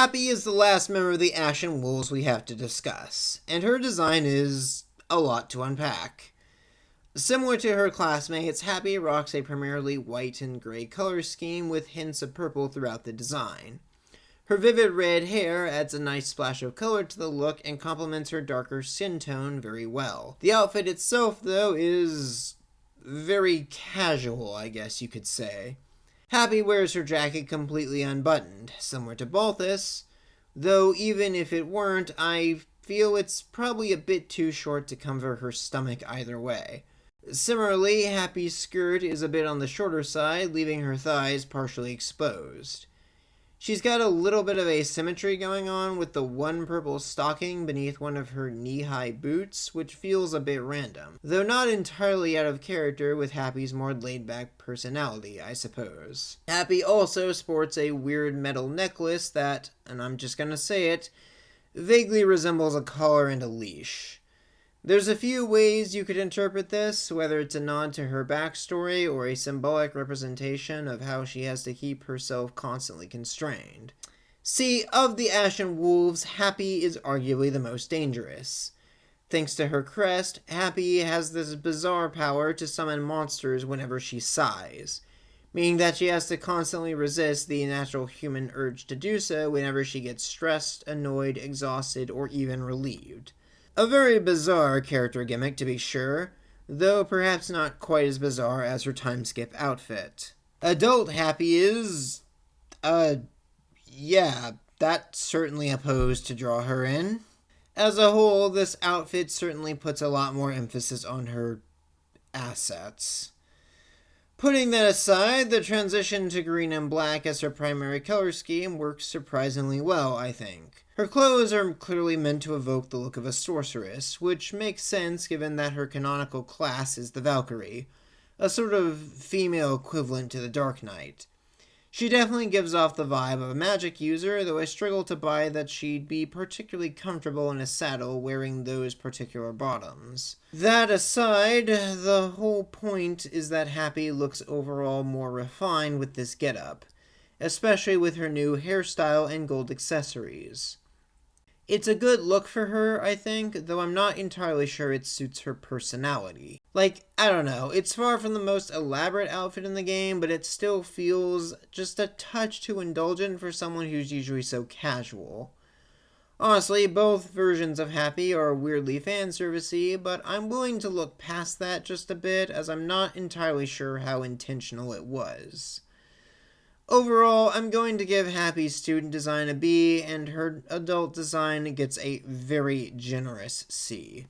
Hapi is the last member of the Ashen Wolves we have to discuss, and her design is a lot to unpack. Similar to her classmates, Hapi rocks a primarily white and gray color scheme with hints of purple throughout the design. Her vivid red hair adds a nice splash of color to the look and complements her darker skin tone very well. The outfit itself, though, is very casual, I guess you could say. Hapi wears her jacket completely unbuttoned, similar to Balthus, though even if it weren't, I feel it's probably a bit too short to cover her stomach either way. Similarly, Hapi's skirt is a bit on the shorter side, leaving her thighs partially exposed. She's got a little bit of asymmetry going on with the one purple stocking beneath one of her knee-high boots, which feels a bit random, though not entirely out of character with Hapi's more laid-back personality, I suppose. Hapi also sports a weird metal necklace that, and I'm just gonna say it, vaguely resembles a collar and a leash. There's a few ways you could interpret this, whether it's a nod to her backstory or a symbolic representation of how she has to keep herself constantly constrained. See, of the Ashen Wolves, Hapi is arguably the most dangerous. Thanks to her crest, Hapi has this bizarre power to summon monsters whenever she sighs, meaning that she has to constantly resist the natural human urge to do so whenever she gets stressed, annoyed, exhausted, or even relieved. A very bizarre character gimmick, to be sure, though perhaps not quite as bizarre as her time skip outfit. Adult Hapi is... yeah, that's certainly a pose to draw her in. As a whole, this outfit certainly puts a lot more emphasis on her assets. Putting that aside, the transition to green and black as her primary color scheme works surprisingly well, I think. Her clothes are clearly meant to evoke the look of a sorceress, which makes sense given that her canonical class is the Valkyrie, a sort of female equivalent to the Dark Knight. She definitely gives off the vibe of a magic user, though I struggle to buy that she'd be particularly comfortable in a saddle wearing those particular bottoms. That aside, the whole point is that Hapi looks overall more refined with this getup, especially with her new hairstyle and gold accessories. It's a good look for her, I think, though I'm not entirely sure it suits her personality. Like, I don't know, it's far from the most elaborate outfit in the game, but it still feels just a touch too indulgent for someone who's usually so casual. Honestly, both versions of Hapi are weirdly fan-servicey, but I'm willing to look past that just a bit, as I'm not entirely sure how intentional it was. Overall, I'm going to give Hapi's student design a B, and her adult design gets a very generous C.